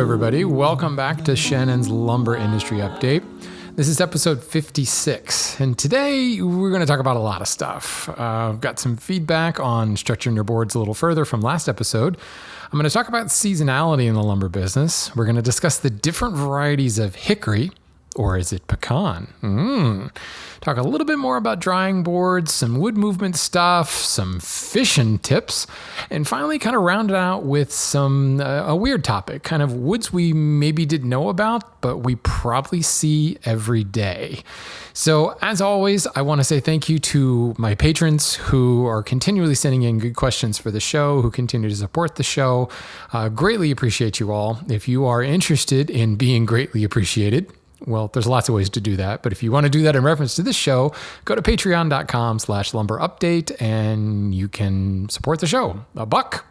everybody. Welcome back to Shannon's Lumber Industry Update. This is episode 56, and today we're going to talk about a lot of stuff. I've got some feedback on stretching your boards a little further from last episode. I'm going to talk about seasonality in the lumber business. We're going to discuss the different varieties of hickory, or is it pecan? Talk a little bit more about drying boards, some wood movement stuff, some fishing tips, and finally kind of round it out with some a weird topic, kind of woods we maybe didn't know about, but we probably see every day. So as always, I want to say thank you to my patrons who are continually sending in good questions for the show, who continue to support the show. Greatly appreciate you all. If you are interested in being greatly appreciated, well, there's lots of ways to do that. But if you want to do that in reference to this show, go to patreon.com/lumberupdate and you can support the show. $1,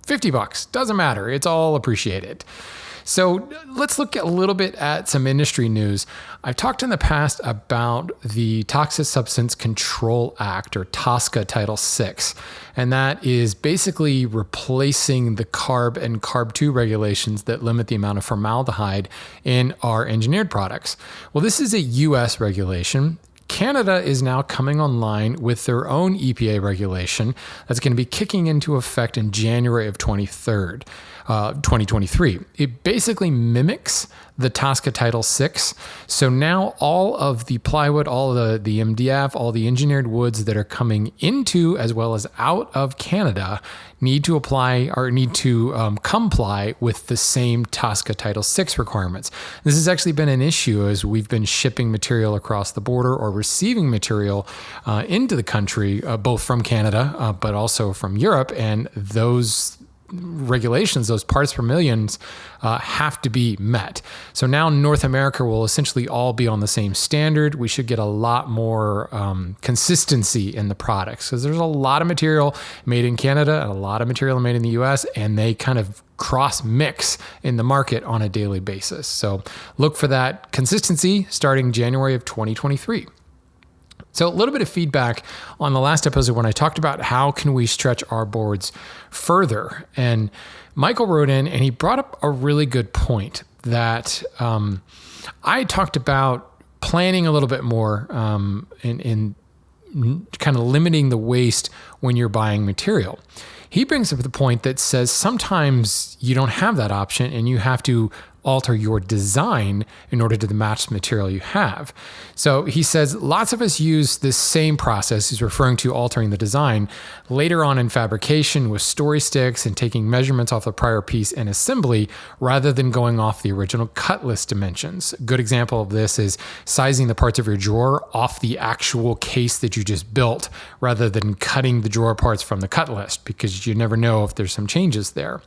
$50, doesn't matter. It's all appreciated. So let's look a little bit at some industry news. I've talked in the past about the Toxic Substance Control Act, or TSCA Title VI, and that is basically replacing the CARB and CARB2 regulations that limit the amount of formaldehyde in our engineered products. Well, this is a U.S. regulation. Canada is now coming online with their own EPA regulation that's going to be kicking into effect in January of 2023. It basically mimics the TSCA Title VI. So now all of the plywood, all of the MDF, all the engineered woods that are coming into as well as out of Canada need to apply or need to comply with the same TSCA Title VI requirements. This has actually been an issue as we've been shipping material across the border or receiving material into the country, both from Canada, but also from Europe. And those regulations, those parts per millions, have to be met. So now North America will essentially all be on the same standard. We should get a lot more consistency in the products because there's a lot of material made in Canada and a lot of material made in the US, and they kind of cross mix in the market on a daily basis. So look for that consistency starting January of 2023. So a little bit of feedback on the last episode when I talked about how can we stretch our boards further. And Michael wrote in and he brought up a really good point that I talked about planning a little bit more in kind of limiting the waste when you're buying material. He brings up the point that says sometimes you don't have that option and you have to alter your design in order to match the material you have. So he says lots of us use this same process, he's referring to altering the design, later on in fabrication with story sticks and taking measurements off the prior piece in assembly rather than going off the original cut list dimensions. A good example of this is sizing the parts of your drawer off the actual case that you just built rather than cutting the drawer parts from the cut list because you never know if there's some changes there.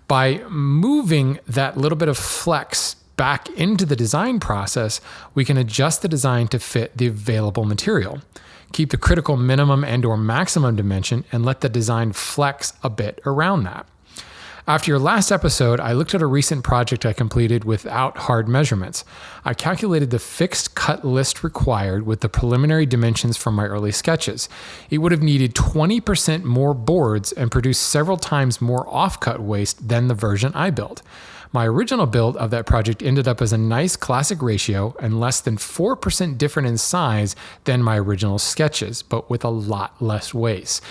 By moving that little bit of flex back into the design process, we can adjust the design to fit the available material. Keep the critical minimum and or maximum dimension and let the design flex a bit around that. After your last episode, I looked at a recent project I completed without hard measurements. I calculated the fixed cut list required with the preliminary dimensions from my early sketches. It would have needed 20% more boards and produced several times more off-cut waste than the version I built. My original build of that project ended up as a nice classic ratio and less than 4% different in size than my original sketches, but with a lot less waste.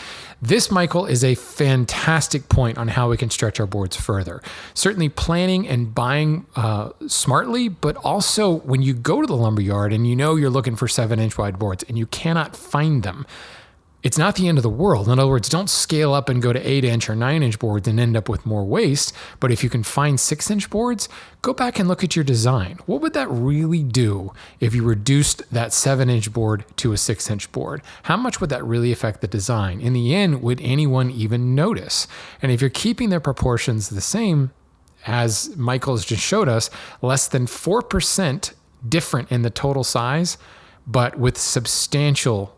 This, Michael, is a fantastic point on how we can stretch our boards further. Certainly planning and buying smartly, but also when you go to the lumber yard and you know you're looking for 7-inch wide boards and you cannot find them, it's not the end of the world. In other words, don't scale up and go to 8-inch or 9-inch boards and end up with more waste. But if you can find 6-inch boards, go back and look at your design. What would that really do if you reduced that 7-inch board to a 6-inch board? How much would that really affect the design? In the end, would anyone even notice? And if you're keeping their proportions the same, as Michael's just showed us, less than 4% different in the total size, but with substantial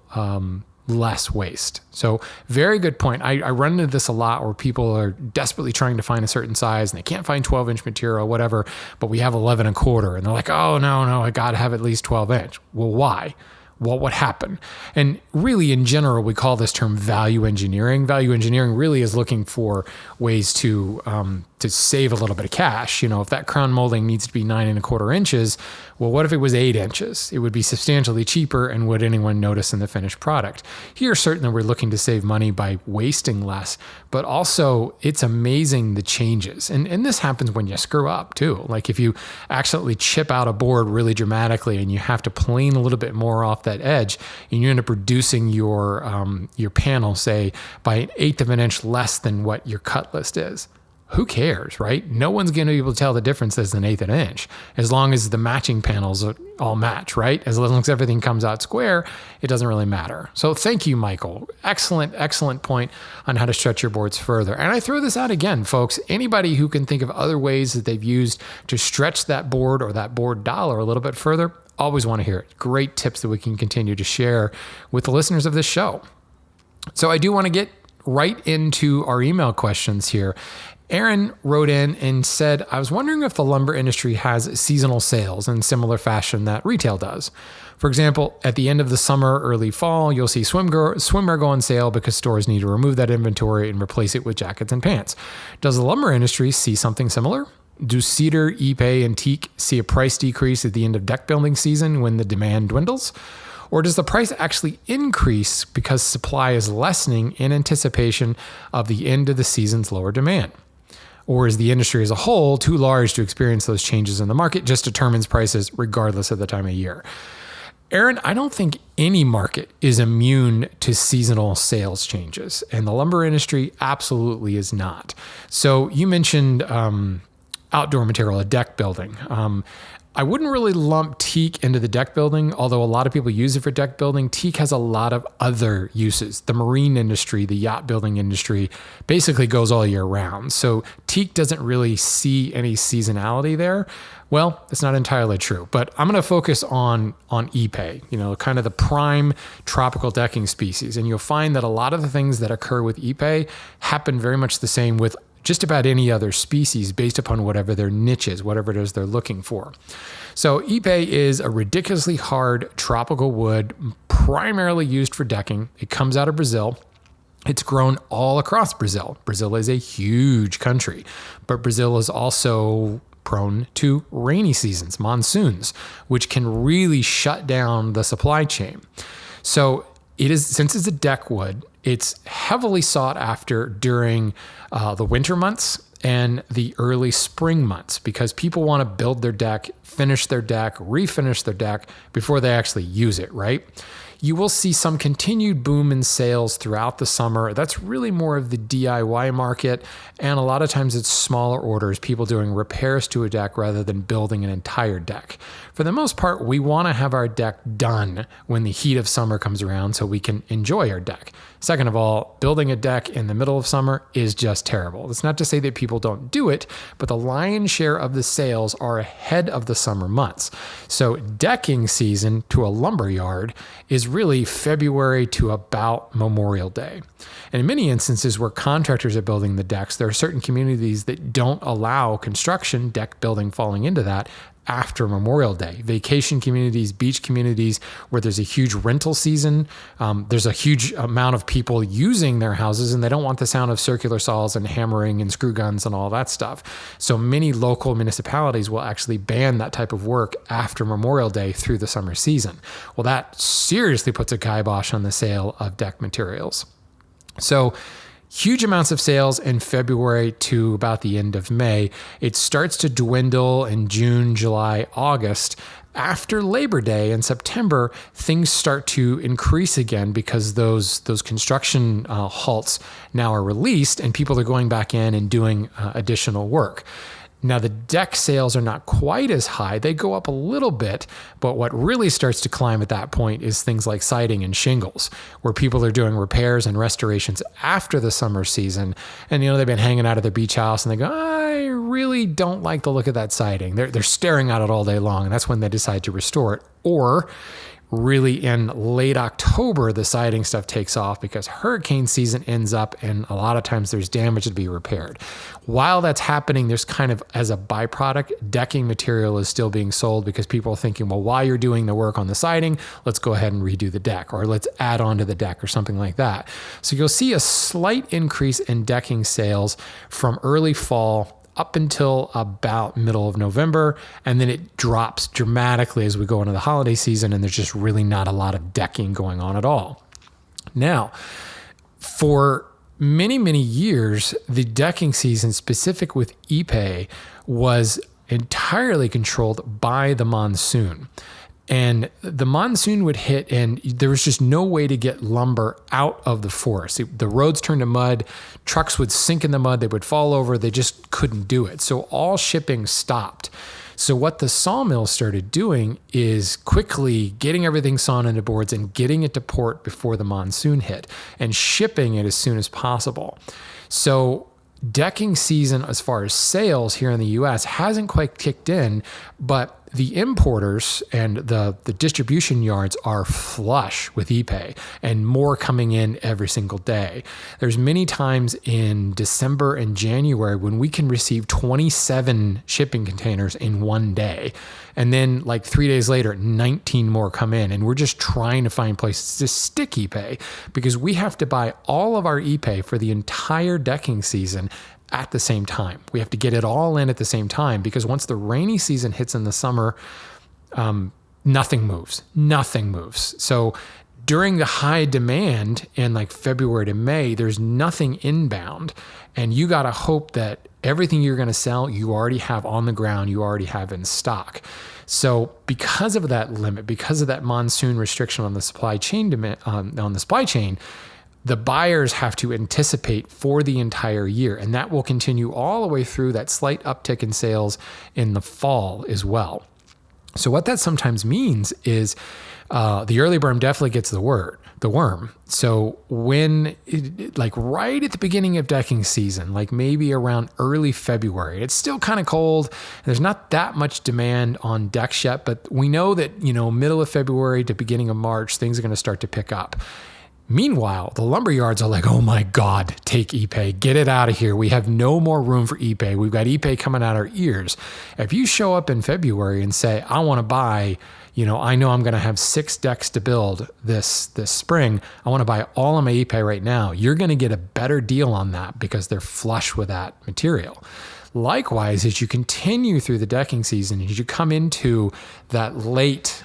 less waste. So very good point. I run into this a lot where people are desperately trying to find a certain size and they can't find 12-inch material, whatever, but we have 11.25 and they're like, oh, no, I got to have at least 12-inch. Well, why? What would happen? And really, in general, we call this term value engineering. Value engineering really is looking for ways to to save a little bit of cash. If that crown molding needs to be 9¼ inches, well, what if it was 8 inches? It would be substantially cheaper, and would anyone notice in the finished product? Here, certainly we're looking to save money by wasting less, but also it's amazing the changes. And this happens when you screw up too. Like if you accidentally chip out a board really dramatically and you have to plane a little bit more off that edge, and you end up reducing your panel, say, by 1/8 of an inch less than what your cut list is. Who cares, right? No one's going to be able to tell the difference as an 1/8 of an inch, as long as the matching panels all match, right? As long as everything comes out square, it doesn't really matter. So thank you, Michael. Excellent point on how to stretch your boards further. And I throw this out again, folks. Anybody who can think of other ways that they've used to stretch that board or that board dollar a little bit further, always want to hear it. Great tips that we can continue to share with the listeners of this show. So I do want to get right into our email questions here. Aaron wrote in and said, I was wondering if the lumber industry has seasonal sales in similar fashion that retail does. For example, at the end of the summer, early fall, you'll see swimwear go on sale because stores need to remove that inventory and replace it with jackets and pants. Does the lumber industry see something similar? Do cedar, ipe, and teak see a price decrease at the end of deck building season when the demand dwindles? Or does the price actually increase because supply is lessening in anticipation of the end of the season's lower demand? Or is the industry as a whole too large to experience those changes in the market, just determines prices regardless of the time of year? Aaron, I don't think any market is immune to seasonal sales changes, and the lumber industry absolutely is not. So you mentioned outdoor material, a deck building. I wouldn't really lump teak into the deck building, although a lot of people use it for deck building. Teak has a lot of other uses. The marine industry, the yacht building industry basically goes all year round. So teak doesn't really see any seasonality there. Well, it's not entirely true, but I'm going to focus on ipe, kind of the prime tropical decking species. And you'll find that a lot of the things that occur with ipe happen very much the same with just about any other species based upon whatever their niche is, whatever it is they're looking for. So ipe is a ridiculously hard tropical wood, primarily used for decking. It comes out of Brazil. It's grown all across Brazil. Brazil is a huge country, but Brazil is also prone to rainy seasons, monsoons, which can really shut down the supply chain. So since it's a deck wood, it's heavily sought after during the winter months and the early spring months because people want to build their deck, finish their deck, refinish their deck before they actually use it, right? You will see some continued boom in sales throughout the summer. That's really more of the DIY market. And a lot of times it's smaller orders, people doing repairs to a deck rather than building an entire deck. For the most part, we want to have our deck done when the heat of summer comes around so we can enjoy our deck. Second of all, building a deck in the middle of summer is just terrible. It's not to say that people don't do it, but the lion's share of the sales are ahead of the summer months. So decking season to a lumber yard is really February to about Memorial Day. And in many instances where contractors are building the decks, there are certain communities that don't allow construction, deck building falling into that, after Memorial Day. Vacation communities, beach communities where there's a huge rental season, there's a huge amount of people using their houses and they don't want the sound of circular saws and hammering and screw guns and all that stuff. So many local municipalities will actually ban that type of work after Memorial Day through the summer season. Well, that seriously puts a kibosh on the sale of deck materials. So huge amounts of sales in February to about the end of May. It starts to dwindle in June, July, August. After Labor Day in September, things start to increase again because those construction halts now are released and people are going back in and doing additional work. Now, the deck sales are not quite as high. They go up a little bit, but what really starts to climb at that point is things like siding and shingles, where people are doing repairs and restorations after the summer season. And, they've been hanging out at their beach house and they go, I really don't like the look of that siding. They're staring at it all day long. And that's when they decide to restore it. Or really in late October, the siding stuff takes off because hurricane season ends up and a lot of times there's damage to be repaired. While that's happening, there's kind of, as a byproduct, decking material is still being sold because people are thinking, well, while you're doing the work on the siding, let's go ahead and redo the deck or let's add on to the deck or something like that. So you'll see a slight increase in decking sales from early fall up until about middle of November, and then it drops dramatically as we go into the holiday season, and there's just really not a lot of decking going on at all. Now, for many, many years, the decking season specific with Ipe was entirely controlled by the monsoon. And the monsoon would hit, and there was just no way to get lumber out of the forest. The roads turned to mud, trucks would sink in the mud, they would fall over, they just couldn't do it. So all shipping stopped. So what the sawmills started doing is quickly getting everything sawn into boards and getting it to port before the monsoon hit and shipping it as soon as possible. So decking season, as far as sales here in the US, hasn't quite kicked in, but the importers and the distribution yards are flush with Ipe, and more coming in every single day. There's many times in December and January when we can receive 27 shipping containers in one day. And then like 3 days later, 19 more come in, and we're just trying to find places to stick Ipe because we have to buy all of our Ipe for the entire decking season at the same time. We have to get it all in at the same time because once the rainy season hits in the summer, nothing moves. So during the high demand in like February to May, there's nothing inbound, and you got to hope that everything you're going to sell, you already have on the ground, you already have in stock. So because of that limit, because of that monsoon restriction on the supply chain the buyers have to anticipate for the entire year, and that will continue all the way through that slight uptick in sales in the fall as well. So what that sometimes means is the early berm definitely gets the worm. So when, like right at the beginning of decking season, like maybe around early February, it's still kind of cold. There's not that much demand on decks yet, but we know that, middle of February to beginning of March, things are going to start to pick up. Meanwhile, the lumber yards are like, oh my God, take Ipe, get it out of here. We have no more room for Ipe. We've got Ipe coming out our ears. If you show up in February and say, I want to buy, I know I'm going to have 6 decks to build this spring. I want to buy all of my Ipe right now. You're going to get a better deal on that because they're flush with that material. Likewise, as you continue through the decking season, as you come into that late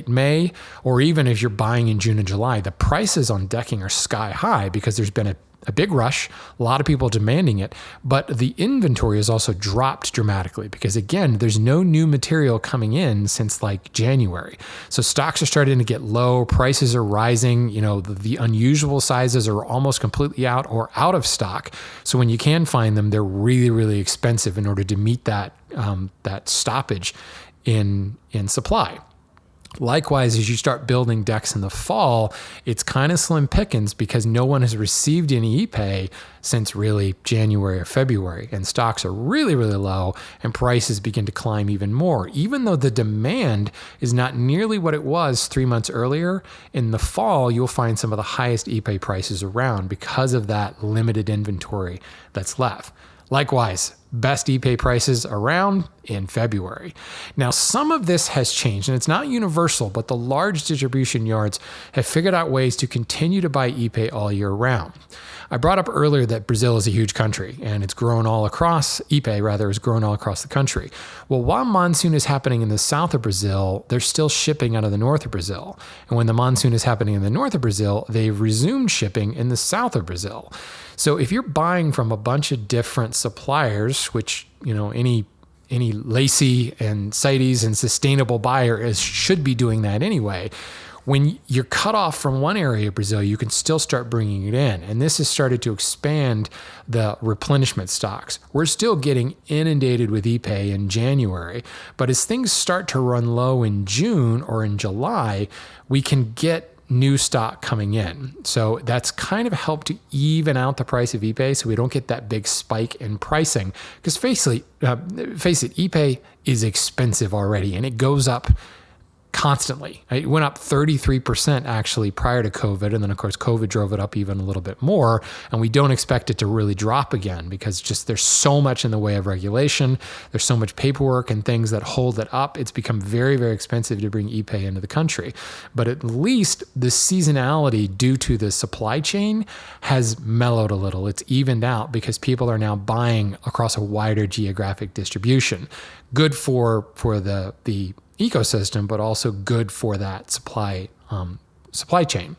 May, or even if you're buying in June and July, the prices on decking are sky high because there's been a big rush, a lot of people demanding it, but the inventory has also dropped dramatically because again, there's no new material coming in since like January. So stocks are starting to get low, prices are rising, the unusual sizes are almost completely out or out of stock. So when you can find them, they're really, really expensive in order to meet that stoppage in supply. Likewise, as you start building decks in the fall, it's kind of slim pickings because no one has received any Ipe since really January or February, and stocks are really, really low and prices begin to climb even more. Even though the demand is not nearly what it was 3 months earlier, in the fall, you'll find some of the highest Ipe prices around because of that limited inventory that's left. Likewise, best Ipe prices around in February. Now, some of this has changed, and it's not universal, but the large distribution yards have figured out ways to continue to buy Ipe all year round. I brought up earlier that Brazil is a huge country, and it's grown all across, Ipe rather, is grown all across the country. Well, while monsoon is happening in the south of Brazil, they're still shipping out of the north of Brazil. And when the monsoon is happening in the north of Brazil, they've resumed shipping in the south of Brazil. So if you're buying from a bunch of different suppliers, which, any lacy and CITES and sustainable buyer should be doing that anyway, when you're cut off from one area of Brazil, you can still start bringing it in. And this has started to expand the replenishment stocks. We're still getting inundated with Ipe in January, but as things start to run low in June or in July, we can get new stock coming in. So that's kind of helped to even out the price of Ipe so we don't get that big spike in pricing. Because face it, Ipe is expensive already, and it goes up constantly. It went up 33% actually prior to COVID. And then of course, COVID drove it up even a little bit more. And we don't expect it to really drop again because just there's so much in the way of regulation. There's so much paperwork and things that hold it up. It's become very, very expensive to bring e-pay into the country. But at least the seasonality due to the supply chain has mellowed a little. It's evened out because people are now buying across a wider geographic distribution. Good for the ecosystem, but also good for that supply chain.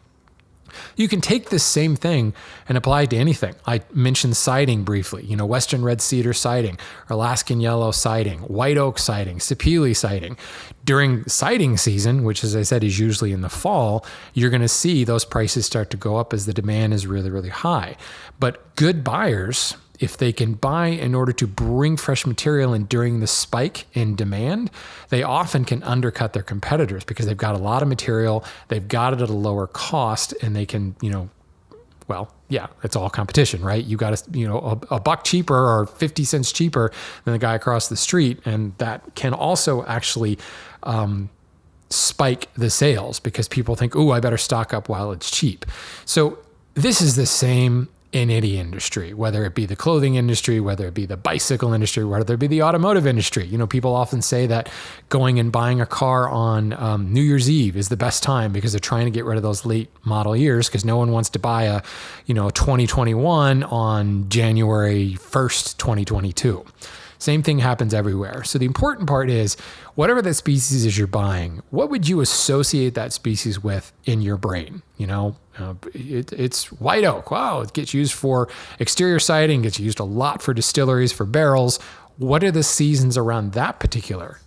You can take this same thing and apply it to anything. I mentioned siding briefly, Western red cedar siding, Alaskan yellow siding, white oak siding, sapele siding. During siding season, which as I said is usually in the fall, you're going to see those prices start to go up as the demand is really, really high. But good buyers, if they can buy in order to bring fresh material in during the spike in demand, they often can undercut their competitors because they've got a lot of material, they've got it at a lower cost, and they can, it's all competition, right? You got a buck cheaper or 50 cents cheaper than the guy across the street, and that can also actually spike the sales because people think, I better stock up while it's cheap. So this is the same in any industry, whether it be the clothing industry, whether it be the bicycle industry, whether it be the automotive industry. People often say that going and buying a car on New Year's Eve is the best time because they're trying to get rid of those late model years because no one wants to buy a 2021 on January 1st, 2022. Same thing happens everywhere. So the important part is whatever that species is you're buying, what would you associate that species with in your brain? It's white oak. Wow, it gets used for exterior siding, gets used a lot for distilleries, for barrels. What are the seasons around that particular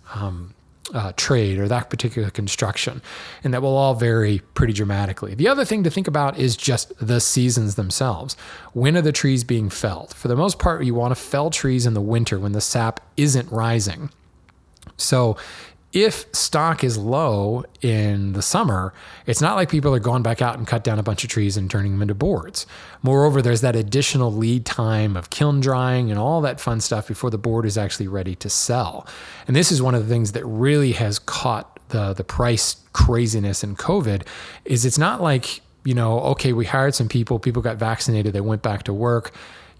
trade or that particular construction? And that will all vary pretty dramatically. The other thing to think about is just the seasons themselves. When are the trees being felled? For the most part, you want to fell trees in the winter when the sap isn't rising. So if stock is low in the summer, it's not like people are going back out and cut down a bunch of trees and turning them into boards. Moreover, there's that additional lead time of kiln drying and all that fun stuff before the board is actually ready to sell. And this is one of the things that really has caught the price craziness in COVID is it's not like, okay, we hired some people got vaccinated, they went back to work.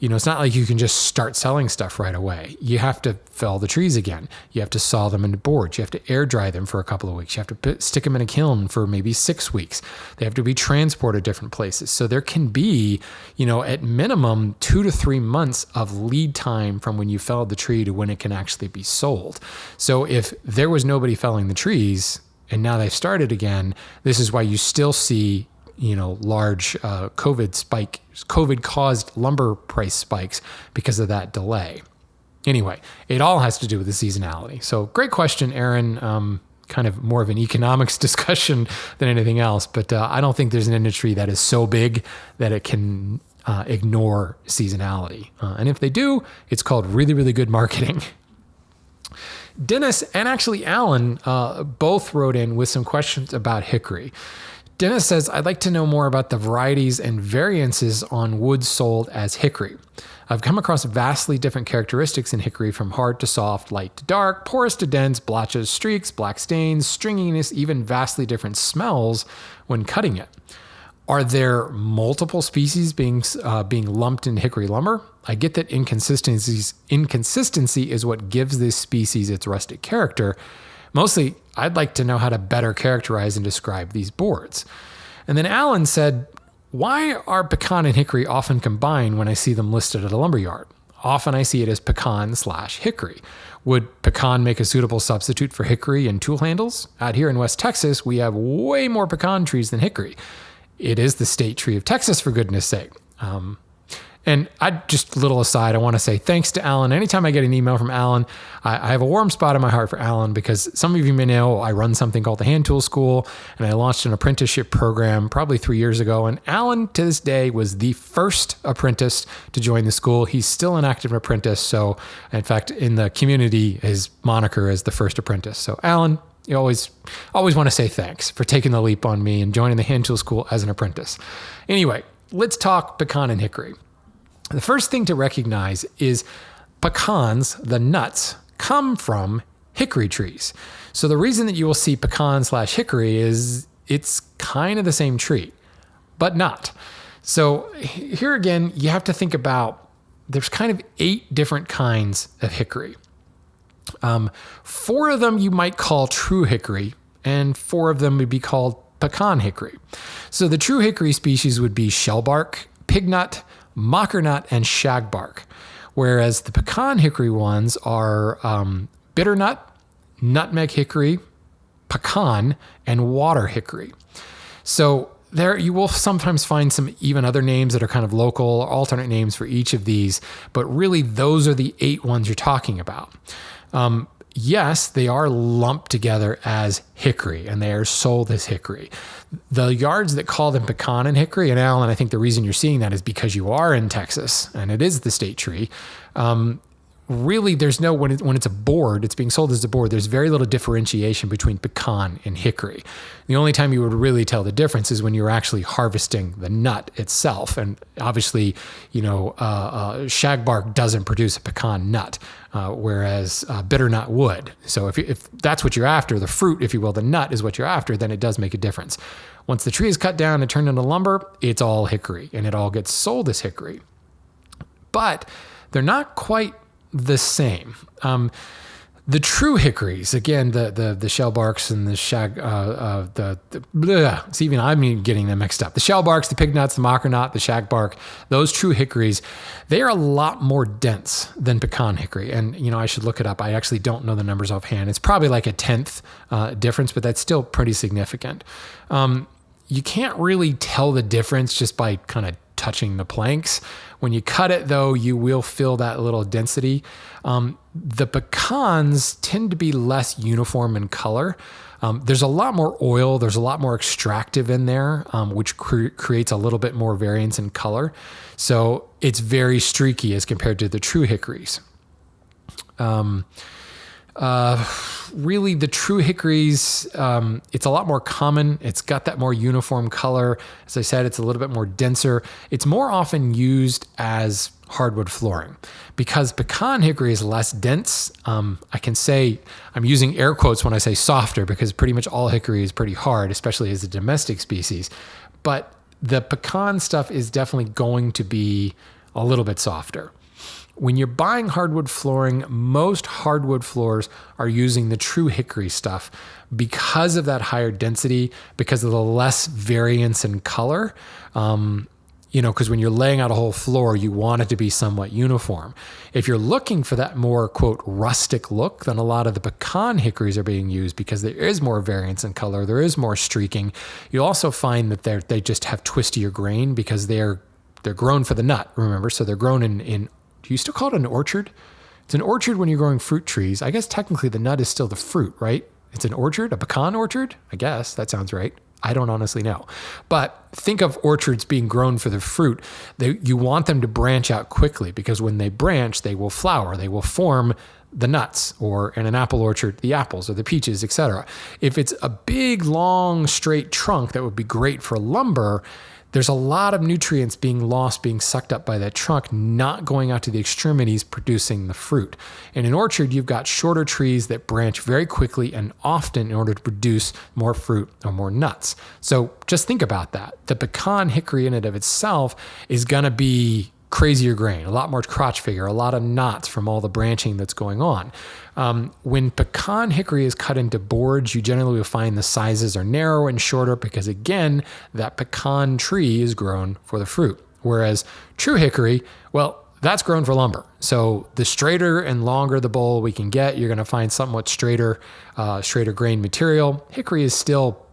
It's not like you can just start selling stuff right away. You have to fell the trees again. You have to saw them into boards. You have to air dry them for a couple of weeks. You have to stick them in a kiln for maybe 6 weeks. They have to be transported different places. So there can be, at minimum 2 to 3 months of lead time from when you felled the tree to when it can actually be sold. So if there was nobody felling the trees and now they've started again, this is why you still see large COVID-caused lumber price spikes because of that delay. Anyway, it all has to do with the seasonality. So great question, Aaron. Kind of more of an economics discussion than anything else, but I don't think there's an industry that is so big that it can ignore seasonality. And if they do, it's called really, really good marketing. Dennis and actually Alan both wrote in with some questions about hickory. Dennis says, I'd like to know more about the varieties and variances on wood sold as hickory. I've come across vastly different characteristics in hickory from hard to soft, light to dark, porous to dense, blotches, streaks, black stains, stringiness, even vastly different smells when cutting it. Are there multiple species being lumped in hickory lumber? I get that inconsistency is what gives this species its rustic character. Mostly, I'd like to know how to better characterize and describe these boards. And then Alan said, why are pecan and hickory often combined when I see them listed at a lumberyard? Often I see it as pecan/hickory. Would pecan make a suitable substitute for hickory and tool handles? Out here in West Texas, we have way more pecan trees than hickory. It is the state tree of Texas, for goodness sake. And just a little aside, I want to say thanks to Alan. Anytime I get an email from Alan, I have a warm spot in my heart for Alan because some of you may know I run something called the Hand Tool School, and I launched an apprenticeship program probably 3 years ago. And Alan, to this day, was the first apprentice to join the school. He's still an active apprentice. So, in fact, in the community, his moniker is the first apprentice. So, Alan, you always want to say thanks for taking the leap on me and joining the Hand Tool School as an apprentice. Anyway, let's talk pecan and hickory. The first thing to recognize is pecans, the nuts, come from hickory trees. So the reason that you will see pecan/hickory is it's kind of the same tree, but not. So here again, you have to think about there's kind of 8 different kinds of hickory. 4 of them you might call true hickory, and 4 of them would be called pecan hickory. So the true hickory species would be shellbark, pignut, mockernut, and shagbark, whereas the pecan hickory ones are bitternut, nutmeg hickory, pecan, and water hickory. So there you will sometimes find some even other names that are kind of local or alternate names for each of these, but really those are the 8 ones you're talking about. Yes, they are lumped together as hickory and they are sold as hickory. The yards that call them pecan and hickory, and Alan, I think the reason you're seeing that is because you are in Texas and it is the state tree. Really, there's no, when it's a board, it's being sold as a board, there's very little differentiation between pecan and hickory. The only time you would really tell the difference is when you're actually harvesting the nut itself. And obviously, shagbark doesn't produce a pecan nut, whereas bitternut would. So if that's what you're after, the fruit, if you will, the nut is what you're after, then it does make a difference. Once the tree is cut down and turned into lumber, it's all hickory and it all gets sold as hickory. But they're not quite the same. The true hickories, again, the shellbarks and the I'm getting them mixed up. The shellbarks, the pignuts, the mockernut, the shagbark, those true hickories, they are a lot more dense than pecan hickory. And, I should look it up. I actually don't know the numbers offhand. It's probably like a 10th difference, but that's still pretty significant. You can't really tell the difference just by kind of touching the planks. When you cut it, though, you will feel that little density. The pecans tend to be less uniform in color. There's a lot more oil. There's a lot more extractive in there, which creates a little bit more variance in color. So it's very streaky as compared to the true hickories. Really, the true hickories, it's a lot more common. It's got that more uniform color. As I said, it's a little bit more denser. It's more often used as hardwood flooring because pecan hickory is less dense. I can say, I'm using air quotes when I say softer because pretty much all hickory is pretty hard, especially as a domestic species. But the pecan stuff is definitely going to be a little bit softer. When you're buying hardwood flooring, most hardwood floors are using the true hickory stuff because of that higher density, because of the less variance in color. Because when you're laying out a whole floor, you want it to be somewhat uniform. If you're looking for that more, quote, rustic look, then a lot of the pecan hickories are being used because there is more variance in color. There is more streaking. You'll also find that they just have twistier grain because they're grown for the nut, remember? So they're grown in do you still call it an orchard? It's an orchard when you're growing fruit trees. I guess technically the nut is still the fruit, right? It's an orchard, a pecan orchard? I guess that sounds right. I don't honestly know. But think of orchards being grown for the fruit. You want them to branch out quickly because when they branch, they will flower. They will form the nuts, or in an apple orchard, the apples or the peaches, etc. If it's a big, long, straight trunk, that would be great for lumber. There's a lot of nutrients being lost, being sucked up by that trunk, not going out to the extremities, producing the fruit. In an orchard, you've got shorter trees that branch very quickly and often in order to produce more fruit or more nuts. So just think about that. The pecan hickory in and of itself is going to be crazier grain, a lot more crotch figure, a lot of knots from all the branching that's going on. When pecan hickory is cut into boards, you generally will find the sizes are narrow and shorter because, again, that pecan tree is grown for the fruit. Whereas true hickory, well, that's grown for lumber. So the straighter and longer the bowl we can get, you're going to find somewhat straighter grain material. Hickory is still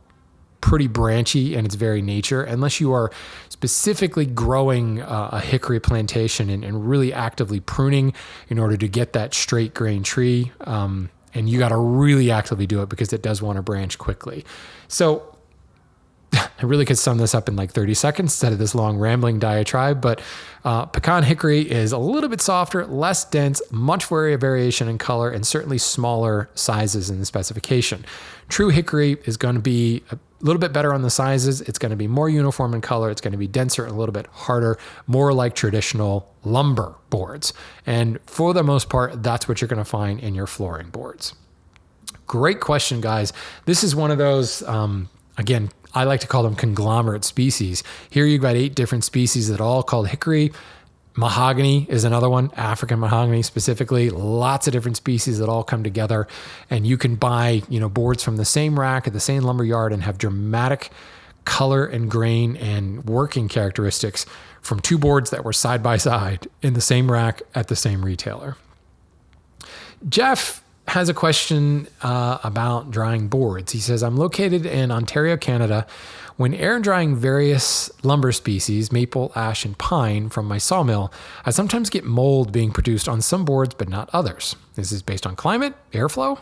pretty branchy in its very nature, unless you are specifically growing a hickory plantation and really actively pruning in order to get that straight grain tree. And you got to really actively do it because it does want to branch quickly. So I really could sum this up in like 30 seconds instead of this long rambling diatribe, but pecan hickory is a little bit softer, less dense, much variation in color, and certainly smaller sizes in the specification. True hickory is going to be a little bit better on the sizes. It's going to be more uniform in color. It's going to be denser and a little bit harder, more like traditional lumber boards. And for the most part, that's what you're going to find in your flooring boards. Great question, guys. This is one of those, again, I like to call them conglomerate species. Here you've got 8 different species that are all called hickory. Mahogany is another one, African mahogany specifically. Lots of different species that all come together. And you can buy, boards from the same rack at the same lumber yard and have dramatic color and grain and working characteristics from 2 boards that were side by side in the same rack at the same retailer. Jeff has a question about drying boards. He says, I'm located in Ontario, Canada. When air drying various lumber species, maple, ash, and pine from my sawmill, I sometimes get mold being produced on some boards, but not others. This is based on climate, airflow.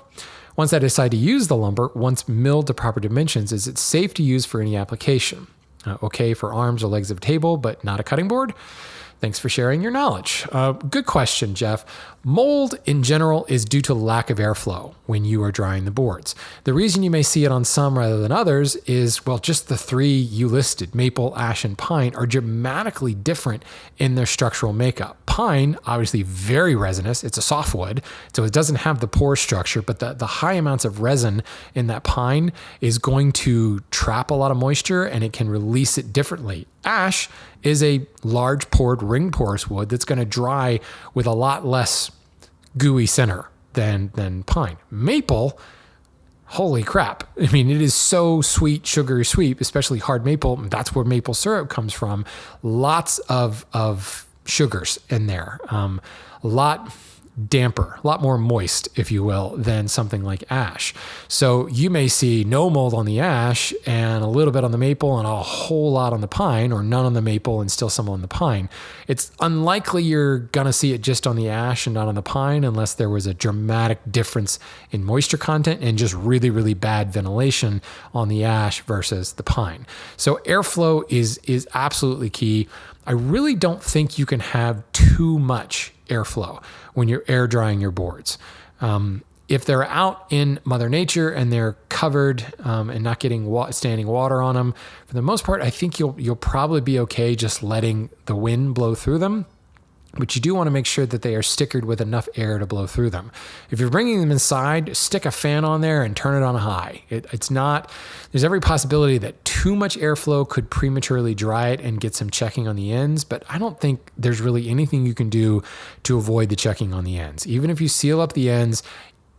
Once I decide to use the lumber, once milled to proper dimensions, is it safe to use for any application? Okay for arms or legs of a table, but not a cutting board? Thanks for sharing your knowledge. Good question, Jeff. Mold in general is due to lack of airflow when you are drying the boards. The reason you may see it on some rather than others is, just the 3 you listed, maple, ash, and pine, are dramatically different in their structural makeup. Pine, obviously very resinous. It's a softwood, so it doesn't have the pore structure, but the high amounts of resin in that pine is going to trap a lot of moisture and it can release it differently. Ash is a large pored ring porous wood that's going to dry with a lot less gooey center than pine. Maple, holy crap. I mean, it is so sweet, sugary sweet, especially hard maple. That's where maple syrup comes from. Lots of sugars in there. A lot damper, a lot more moist, if you will, than something like ash. So you may see no mold on the ash and a little bit on the maple and a whole lot on the pine, or none on the maple and still some on the pine. It's unlikely you're going to see it just on the ash and not on the pine unless there was a dramatic difference in moisture content and just really, really bad ventilation on the ash versus the pine. So airflow is absolutely key. I really don't think you can have too much airflow when you're air drying your boards. If they're out in Mother Nature and they're covered and not getting standing water on them, for the most part, I think you'll probably be okay just letting the wind blow through them. But you do want to make sure that they are stickered with enough air to blow through them. If you're bringing them inside, stick a fan on there and turn it on high. There's every possibility that too much airflow could prematurely dry it and get some checking on the ends, but I don't think there's really anything you can do to avoid the checking on the ends. Even if you seal up the ends,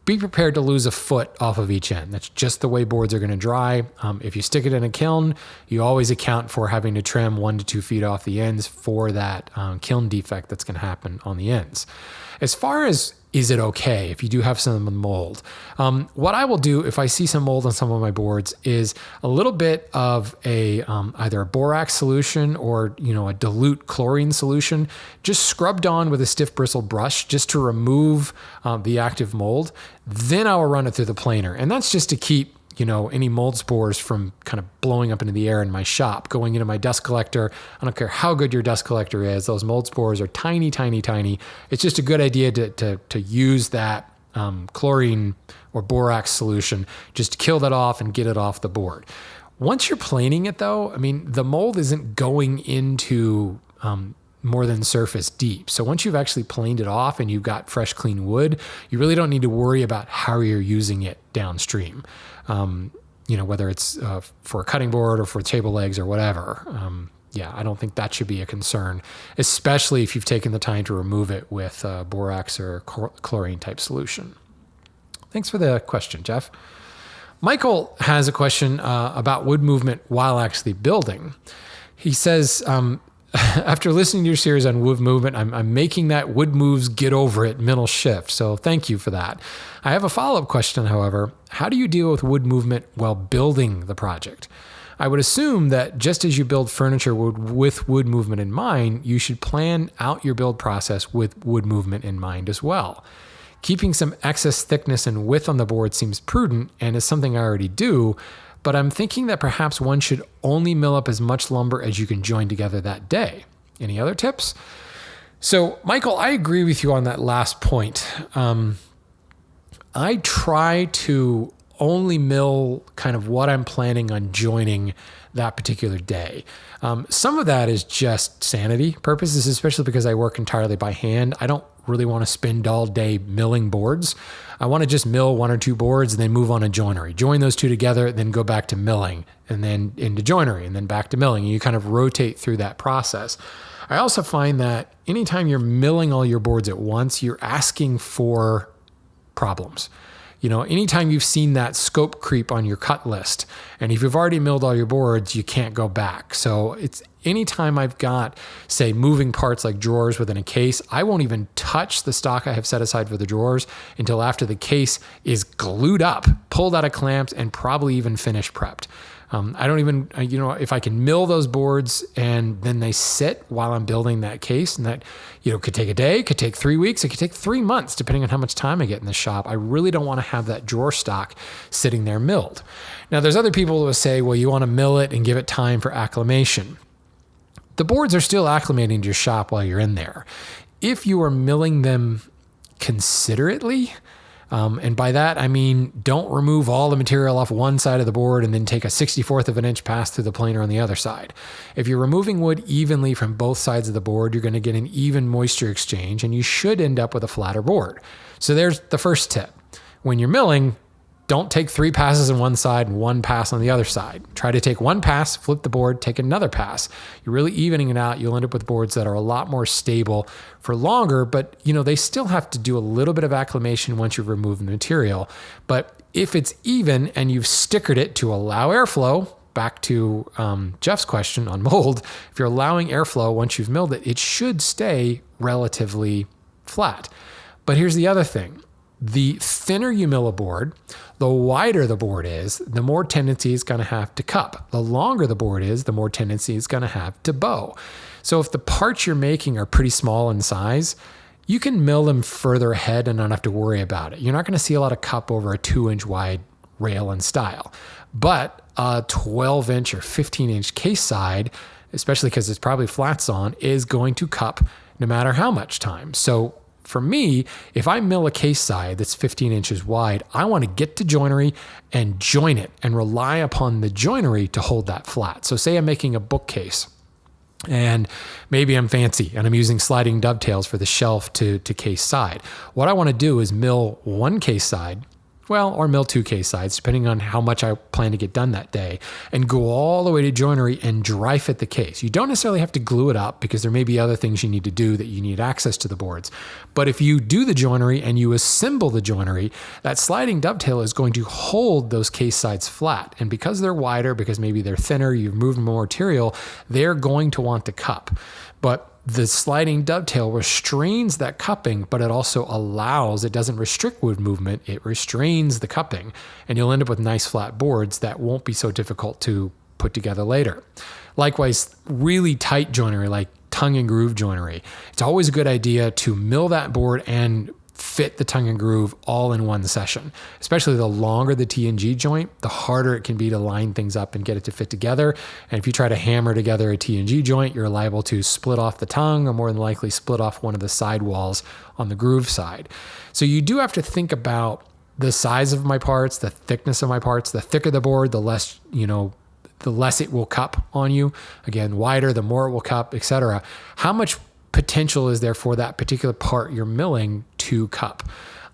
be prepared to lose a foot off of each end. That's just the way boards are going to dry. If you stick it in a kiln, you always account for having to trim 1 to 2 feet off the ends for that kiln defect that's going to happen on the ends. As far as is it okay if you do have some mold? What I will do if I see some mold on some of my boards is a little bit of either a borax solution or a dilute chlorine solution, just scrubbed on with a stiff bristle brush just to remove the active mold. Then I will run it through the planer, and that's just to keep any mold spores from kind of blowing up into the air in my shop, going into my dust collector. I don't care how good your dust collector is. Those mold spores are tiny, tiny, tiny. It's just a good idea to use that chlorine or borax solution, just to kill that off and get it off the board. Once you're planing it though, the mold isn't going into more than surface deep. So once you've actually planed it off and you've got fresh, clean wood, you really don't need to worry about how you're using it downstream. Whether it's for a cutting board or for table legs or whatever. I don't think that should be a concern, especially if you've taken the time to remove it with borax or chlorine type solution. Thanks for the question, Jeff. Michael has a question about wood movement while actually building. He says, after listening to your series on wood movement, I'm making that wood moves get over it mental shift. So thank you for that. I have a follow-up question, however. How do you deal with wood movement while building the project? I would assume that just as you build furniture with wood movement in mind, you should plan out your build process with wood movement in mind as well. Keeping some excess thickness and width on the board seems prudent and is something I already do, but I'm thinking that perhaps one should only mill up as much lumber as you can join together that day. Any other tips? So, Michael, I agree with you on that last point. I try to only mill kind of what I'm planning on joining that particular day. Some of that is just sanity purposes, especially because I work entirely by hand. I don't really want to spend all day milling boards. I want to just mill 1 or 2 boards and then move on to joinery. Join those two together, then go back to milling and then into joinery and then back to milling. And you kind of rotate through that process. I also find that anytime you're milling all your boards at once, you're asking for problems. Anytime you've seen that scope creep on your cut list, and if you've already milled all your boards, you can't go back. So it's anytime I've got, say, moving parts like drawers within a case, I won't even touch the stock I have set aside for the drawers until after the case is glued up, pulled out of clamps, and probably even finished prepped. I don't even, if I can mill those boards and then they sit while I'm building that case, and that, could take a day, could take 3 weeks, it could take 3 months, depending on how much time I get in the shop. I really don't want to have that drawer stock sitting there milled. Now, there's other people who will say, well, you want to mill it and give it time for acclimation. The boards are still acclimating to your shop while you're in there. If you are milling them considerately, and by that, I mean, don't remove all the material off one side of the board and then take a 64th of an inch pass through the planer on the other side. If you're removing wood evenly from both sides of the board, you're going to get an even moisture exchange, and you should end up with a flatter board. So there's the first tip. When you're milling, don't take 3 passes on one side and 1 pass on the other side. Try to take 1 pass, flip the board, take another pass. You're really evening it out. You'll end up with boards that are a lot more stable for longer, but they still have to do a little bit of acclimation once you've removed the material. But if it's even and you've stickered it to allow airflow, back to Jeff's question on mold, if you're allowing airflow once you've milled it, it should stay relatively flat. But here's the other thing. The thinner you mill a board, the wider the board is, the more tendency it's going to have to cup. The longer the board is, the more tendency it's going to have to bow. So if the parts you're making are pretty small in size, you can mill them further ahead and not have to worry about it. You're not going to see a lot of cup over a 2-inch wide rail and style. But a 12-inch or 15-inch case side, especially because it's probably flats on, is going to cup no matter how much time. So for me, if I mill a case side that's 15 inches wide, I want to get to joinery and join it and rely upon the joinery to hold that flat. So say I'm making a bookcase and maybe I'm fancy and I'm using sliding dovetails for the shelf to case side. What I want to do is mill 1 case side, or mill 2 case sides, depending on how much I plan to get done that day, and go all the way to joinery and dry fit the case. You don't necessarily have to glue it up because there may be other things you need to do that you need access to the boards. But if you do the joinery and you assemble the joinery, that sliding dovetail is going to hold those case sides flat. And because they're wider, because maybe they're thinner, you've moved more material, they're going to want to cup. But the sliding dovetail restrains that cupping, but it also it doesn't restrict wood movement, it restrains the cupping, and you'll end up with nice flat boards that won't be so difficult to put together later. Likewise, really tight joinery, like tongue and groove joinery, it's always a good idea to mill that board and fit the tongue and groove all in one session. Especially the longer the T&G joint, the harder it can be to line things up and get it to fit together. And if you try to hammer together a T&G joint, you're liable to split off the tongue or more than likely split off one of the side walls on the groove side. So you do have to think about the size of my parts, the thickness of my parts. The thicker the board, the less it will cup on you. Again, wider, the more it will cup, etc. How much potential is there for that particular part you're milling to cup?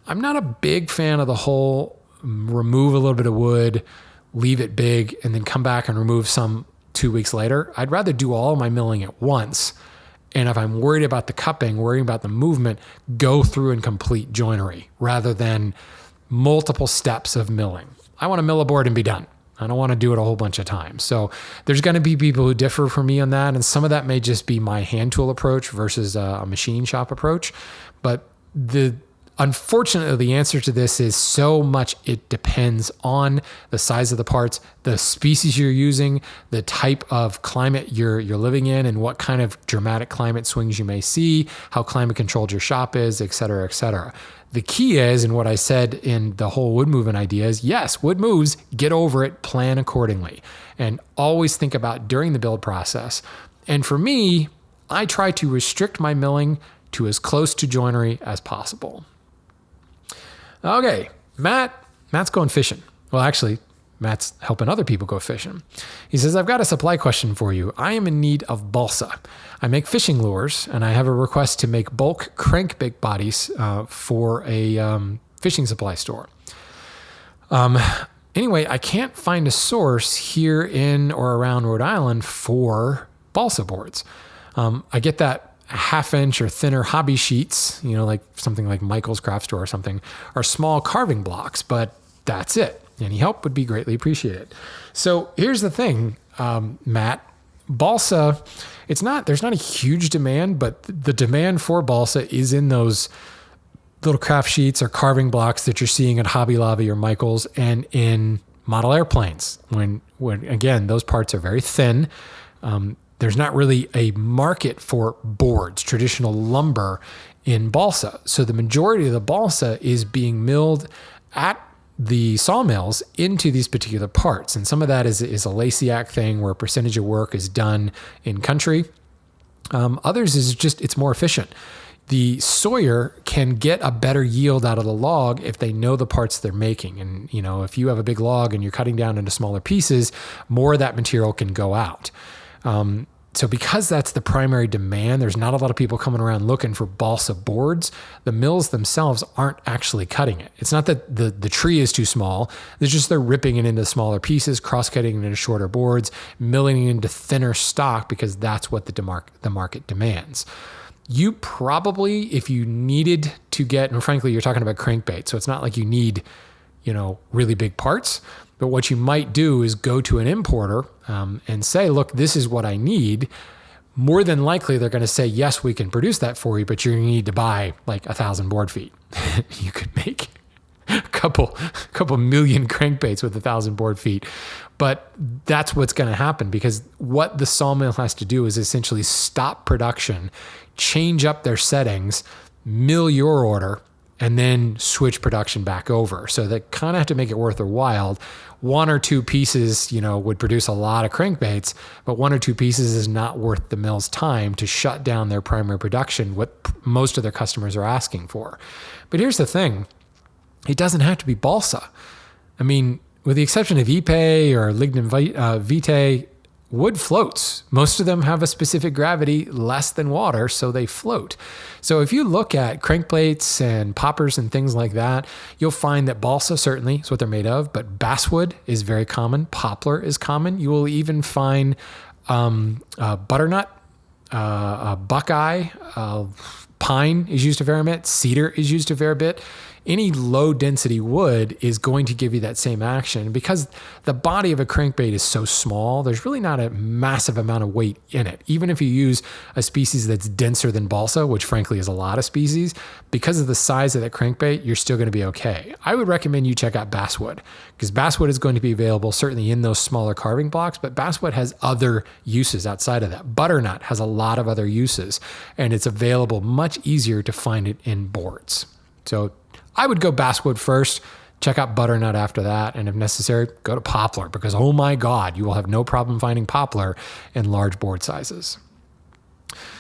I'm not a big fan of the whole remove a little bit of wood, leave it big, and then come back and remove some 2 weeks later. I'd rather do all my milling at once. And if I'm worried about the cupping, worried about the movement, go through and complete joinery rather than multiple steps of milling. I want to mill a board and be done. I don't want to do it a whole bunch of times. So there's going to be people who differ from me on that. And some of that may just be my hand tool approach versus a machine shop approach. But unfortunately, the answer to this is so much it depends on the size of the parts, the species you're using, the type of climate you're living in, and what kind of dramatic climate swings you may see, how climate controlled your shop is, et cetera, et cetera. The key is, and what I said in the whole wood movement idea is, yes, wood moves, get over it, plan accordingly, and always think about during the build process. And for me, I try to restrict my milling to as close to joinery as possible. Okay, Matt's going fishing. Well, actually, Matt's helping other people go fishing. He says, I've got a supply question for you. I am in need of balsa. I make fishing lures, and I have a request to make bulk crankbait bodies for a fishing supply store. Anyway, I can't find a source here in or around Rhode Island for balsa boards. I get that half-inch or thinner hobby sheets, like something like Michael's Craft Store or something, are small carving blocks, but that's it. Any help would be greatly appreciated. So here's the thing, Matt. Balsa, there's not a huge demand, but the demand for balsa is in those little craft sheets or carving blocks that you're seeing at Hobby Lobby or Michael's and in model airplanes. When again, those parts are very thin. There's not really a market for boards, traditional lumber in balsa. So the majority of the balsa is being milled at the sawmills into these particular parts. And some of that is a Lasiac thing where a percentage of work is done in country. Others is just, it's more efficient. The sawyer can get a better yield out of the log if they know the parts they're making. And, if you have a big log and you're cutting down into smaller pieces, more of that material can go out. So because that's the primary demand, there's not a lot of people coming around looking for balsa boards. The mills themselves aren't actually cutting it. It's not that the tree is too small. It's just they're ripping it into smaller pieces, cross-cutting it into shorter boards, milling it into thinner stock because that's what the market demands. You probably, if you needed to get, and frankly, you're talking about crankbait, so it's not like you need, really big parts. But what you might do is go to an importer and say, look, this is what I need. More than likely, they're going to say, yes, we can produce that for you, but you're going to need to buy like 1,000 board feet. You could make a couple million crankbaits with 1,000 board feet. But that's what's going to happen because what the sawmill has to do is essentially stop production, change up their settings, mill your order, and then switch production back over. So they kind of have to make it worth their while. One or two pieces, would produce a lot of crankbaits, but one or two pieces is not worth the mill's time to shut down their primary production, what most of their customers are asking for. But here's the thing. It doesn't have to be balsa. I mean, with the exception of Ipe or Lignum vitae, wood floats. Most of them have a specific gravity less than water, so they float. So if you look at crankplates and poppers and things like that, you'll find that balsa certainly is what they're made of, but basswood is very common. Poplar is common. You will even find butternut, buckeye, pine is used a fair bit. Cedar is used a fair bit. Any low density wood is going to give you that same action because the body of a crankbait is so small. There's really not a massive amount of weight in it. Even if you use a species that's denser than balsa, which frankly is a lot of species, because of the size of that crankbait, you're still going to be okay. I would recommend you check out basswood because basswood is going to be available certainly in those smaller carving blocks, but basswood has other uses outside of that. Butternut has a lot of other uses and it's available much easier to find it in boards. So I would go basswood first, check out butternut after that, and if necessary, go to poplar because, oh my God, you will have no problem finding poplar in large board sizes.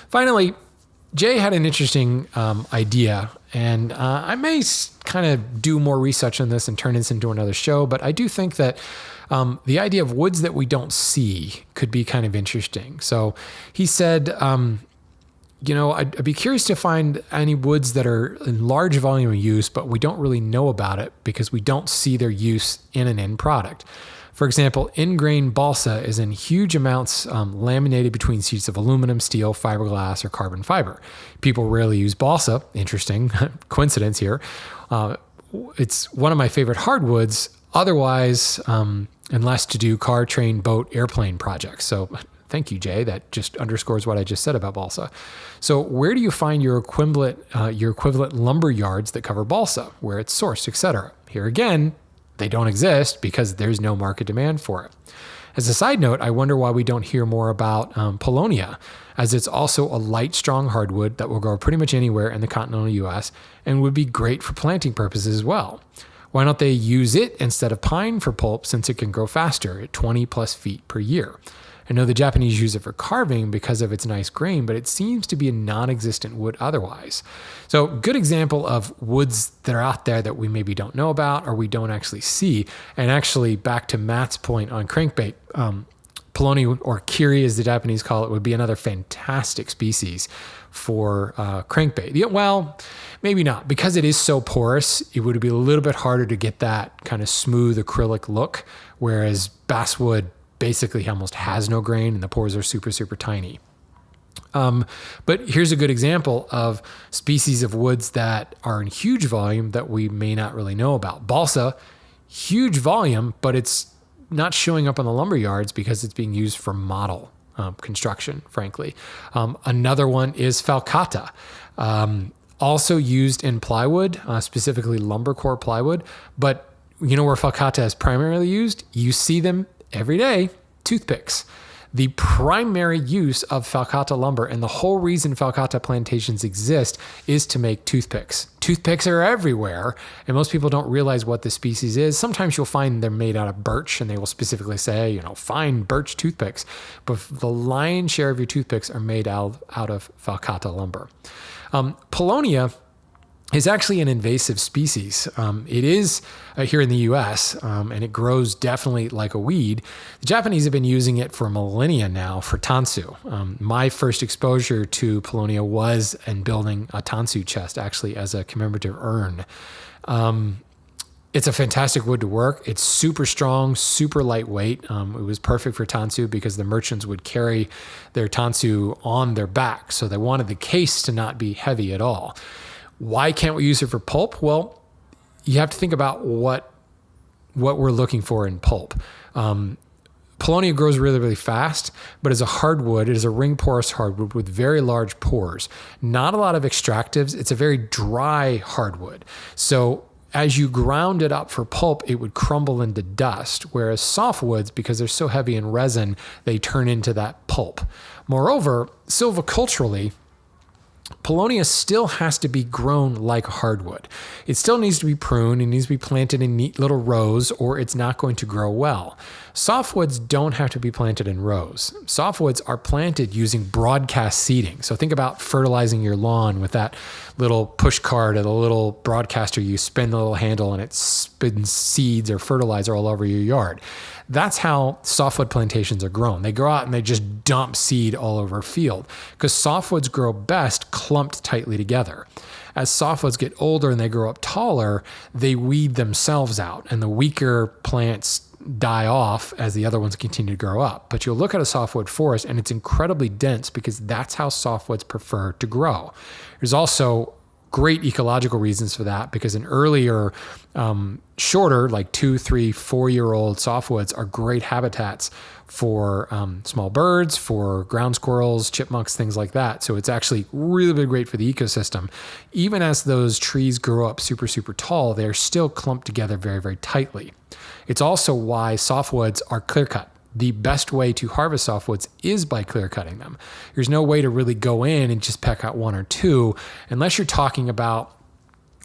Finally, Jay had an interesting idea, and I may kind of do more research on this and turn this into another show, but I do think that the idea of woods that we don't see could be kind of interesting. So he said, I'd be curious to find any woods that are in large volume of use, but we don't really know about it because we don't see their use in an end product. For example, in-grain balsa is in huge amounts laminated between sheets of aluminum, steel, fiberglass, or carbon fiber. People rarely use balsa. Interesting coincidence here. It's one of my favorite hardwoods. Otherwise, unless to do car, train, boat, airplane projects. So thank you, Jay. That just underscores what I just said about balsa. So where do you find your equivalent lumber yards that cover balsa, where it's sourced, etc.? Here again, they don't exist because there's no market demand for it. As a side note, I wonder why we don't hear more about Paulownia, as it's also a light, strong hardwood that will grow pretty much anywhere in the continental U.S. and would be great for planting purposes as well. Why don't they use it instead of pine for pulp since it can grow faster at 20 plus feet per year? I know the Japanese use it for carving because of its nice grain, but it seems to be a non-existent wood otherwise. So good example of woods that are out there that we maybe don't know about or we don't actually see. And actually back to Matt's point on crankbait, Polony, or Kiri as the Japanese call it, would be another fantastic species for crankbait. Yeah, well, maybe not. Because it is so porous, it would be a little bit harder to get that kind of smooth acrylic look, whereas basswood basically almost has no grain and the pores are super, super tiny. But here's a good example of species of woods that are in huge volume that we may not really know about. Balsa, huge volume, but it's not showing up on the lumber yards because it's being used for model construction, frankly. Another one is falcata, also used in plywood, specifically lumber core plywood. But you know where falcata is primarily used? You see them every day, toothpicks. The primary use of falcata lumber and the whole reason falcata plantations exist is to make toothpicks. Toothpicks are everywhere, and most people don't realize what the species is. Sometimes you'll find they're made out of birch, and they will specifically say, fine birch toothpicks. But the lion's share of your toothpicks are made out of falcata lumber. Paulownia is actually an invasive species. It is here in the US, and it grows definitely like a weed. The Japanese have been using it for millennia now for tansu. My first exposure to Paulownia was in building a tansu chest, actually as a commemorative urn. It's a fantastic wood to work. It's super strong, super lightweight. It was perfect for tansu because the merchants would carry their tansu on their back. So they wanted the case to not be heavy at all. Why can't we use it for pulp? Well, you have to think about what we're looking for in pulp. Paulownia grows really, really fast, but as a hardwood, it is a ring porous hardwood with very large pores. Not a lot of extractives. It's a very dry hardwood. So as you ground it up for pulp, it would crumble into dust, whereas softwoods, because they're so heavy in resin, they turn into that pulp. Moreover, silviculturally, Paulownia still has to be grown like hardwood. It still needs to be pruned. It needs to be planted in neat little rows or it's not going to grow well. Softwoods don't have to be planted in rows. Softwoods are planted using broadcast seeding. So think about fertilizing your lawn with that little push cart or the little broadcaster. You spin the little handle and it spins seeds or fertilizer all over your yard. That's how softwood plantations are grown. They go out and they just dump seed all over a field because softwoods grow best clumped tightly together. As softwoods get older and they grow up taller, they weed themselves out and the weaker plants die off as the other ones continue to grow up. But you'll look at a softwood forest and it's incredibly dense because that's how softwoods prefer to grow. There's also great ecological reasons for that because an earlier, shorter, like 2, 3, 4-year-old softwoods are great habitats for small birds, for ground squirrels, chipmunks, things like that. So it's actually really great for the ecosystem. Even as those trees grow up super, super tall, they're still clumped together very, very tightly. It's also why softwoods are clear cut. The best way to harvest softwoods is by clear cutting them. There's no way to really go in and just peck out 1 or 2 unless you're talking about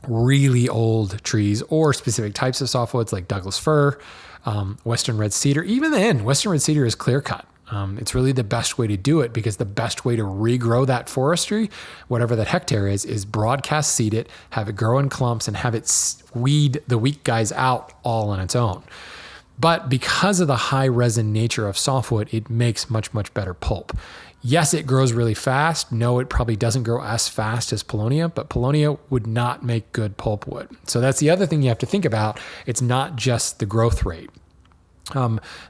really old trees or specific types of softwoods like Douglas fir, Western red cedar. Even then, Western red cedar is clear cut. It's really the best way to do it because the best way to regrow that forestry, whatever that hectare is broadcast seed it, have it grow in clumps and have it weed the weak guys out all on its own. But because of the high resin nature of softwood, it makes much, much better pulp. Yes, it grows really fast. No, it probably doesn't grow as fast as Paulownia, but Paulownia would not make good pulpwood. So that's the other thing you have to think about. It's not just the growth rate.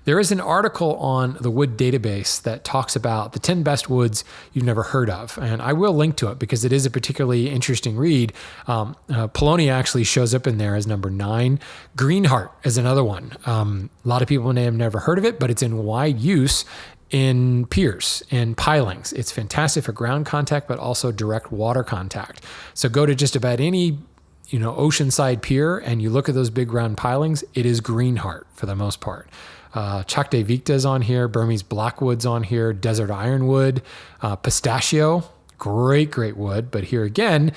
There is an article on the wood database that talks about the 10 best woods you've never heard of. And I will link to it because it is a particularly interesting read. Paulownia actually shows up in there as number 9. Greenheart is another one. A lot of people may have never heard of it, but it's in wide use in piers and pilings. It's fantastic for ground contact, but also direct water contact. So go to just about any oceanside pier and you look at those big round pilings, it is greenheart for the most part. Chakde Victa is on here, Burmese blackwood's on here, desert ironwood, pistachio, great wood. But here again,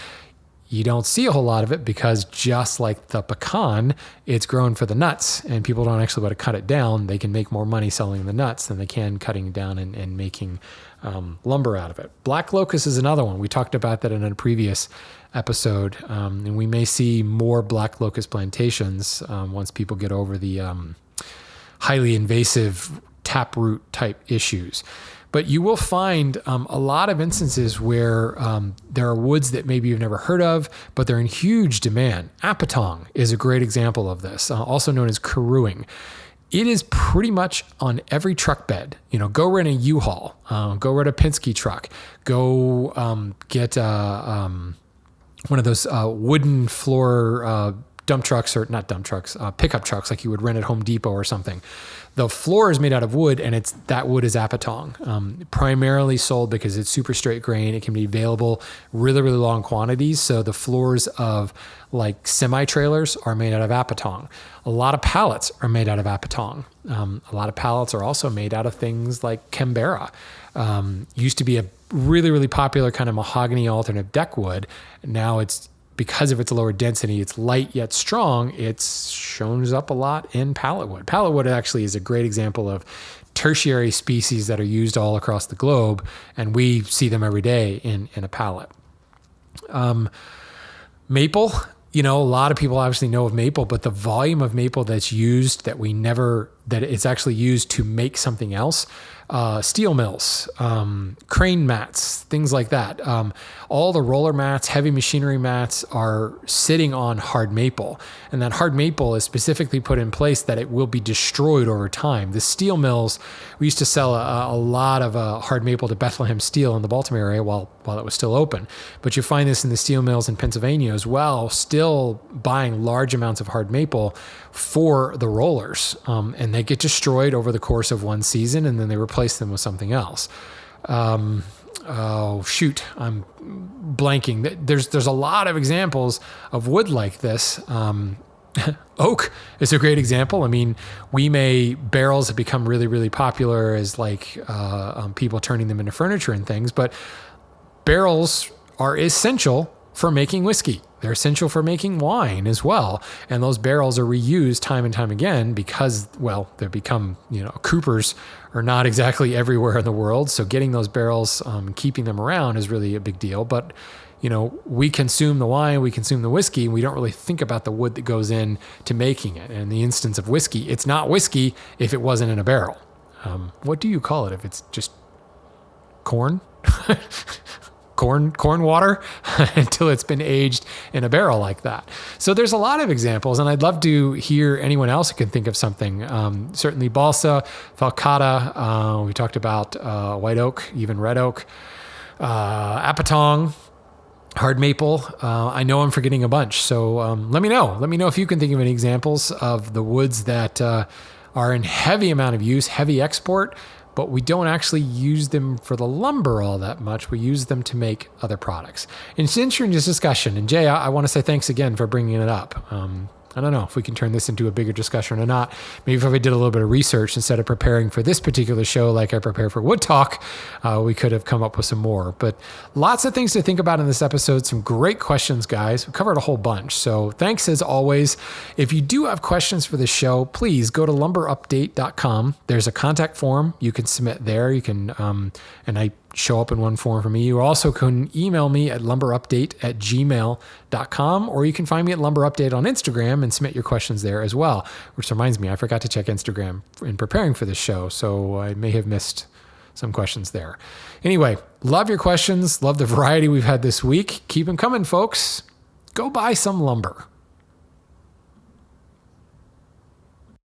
you don't see a whole lot of it because just like the pecan, it's grown for the nuts and people don't actually want to cut it down. They can make more money selling the nuts than they can cutting it down and making lumber out of it. Black locust is another one. We talked about that in a previous episode, and we may see more black locust plantations once people get over the highly invasive taproot type issues. But you will find a lot of instances where there are woods that maybe you've never heard of, but they're in huge demand. Apatong is a great example of this, also known as carooing. It is pretty much on every truck bed. Go rent a U-Haul, go rent a Penske truck, go get one of those wooden floor dump trucks, or not dump trucks, pickup trucks like you would rent at Home Depot or something. The floor is made out of wood, and that wood is Apatong, primarily sold because it's super straight grain. It can be available really, really long quantities. So the floors of like semi-trailers are made out of Apatong. A lot of pallets are made out of Apatong. A lot of pallets are also made out of things like Canberra. Used to be a really, really popular kind of mahogany alternative deck wood. Now it's, because of its lower density, it's light yet strong, it shows up a lot in pallet wood. Pallet wood actually is a great example of tertiary species that are used all across the globe, and we see them every day in a pallet. Maple, a lot of people obviously know of maple, but the volume of maple that's used that it's actually used to make something else, steel mills, crane mats, things like that. All the roller mats, heavy machinery mats are sitting on hard maple. And that hard maple is specifically put in place that it will be destroyed over time. The steel mills, we used to sell a lot of hard maple to Bethlehem Steel in the Baltimore area while it was still open. But you find this in the steel mills in Pennsylvania as well, still buying large amounts of hard maple for the rollers. And they get destroyed over the course of one season, and then they replace them with something else. I'm blanking. There's a lot of examples of wood like this. Oak is a great example. I mean, barrels have become really, really popular as people turning them into furniture and things, but barrels are essential for making whiskey. They're essential for making wine as well. And those barrels are reused time and time again because, they become, coopers are not exactly everywhere in the world. So getting those barrels, keeping them around is really a big deal. But, we consume the wine, we consume the whiskey, and we don't really think about the wood that goes in to making it. And in the instance of whiskey, it's not whiskey if it wasn't in a barrel. What do you call it if it's just corn? Corn water until it's been aged in a barrel like that. So there's a lot of examples, and I'd love to hear anyone else who can think of something. Certainly balsa, falcata. We talked about white oak, even red oak, Apatong, hard maple. I know I'm forgetting a bunch. So let me know. Let me know if you can think of any examples of the woods that are in heavy amount of use, heavy export, but we don't actually use them for the lumber all that much. We use them to make other products. And it's an interesting discussion. And Jay, I want to say thanks again for bringing it up. I don't know if we can turn this into a bigger discussion or not. Maybe if I did a little bit of research instead of preparing for this particular show like I prepared for Wood Talk, we could have come up with some more. But lots of things to think about in this episode. Some great questions, guys. We covered a whole bunch. So thanks as always. If you do have questions for the show, please go to lumberupdate.com. There's a contact form. You can submit there. You can, and I show up in one form for me. You also can email me at lumberupdate@gmail.com, or you can find me at lumberupdate on Instagram and submit your questions there as well. Which reminds me, I forgot to check Instagram in preparing for this show, so I may have missed some questions there. Anyway, love your questions. Love the variety we've had this week. Keep them coming, folks. Go buy some lumber.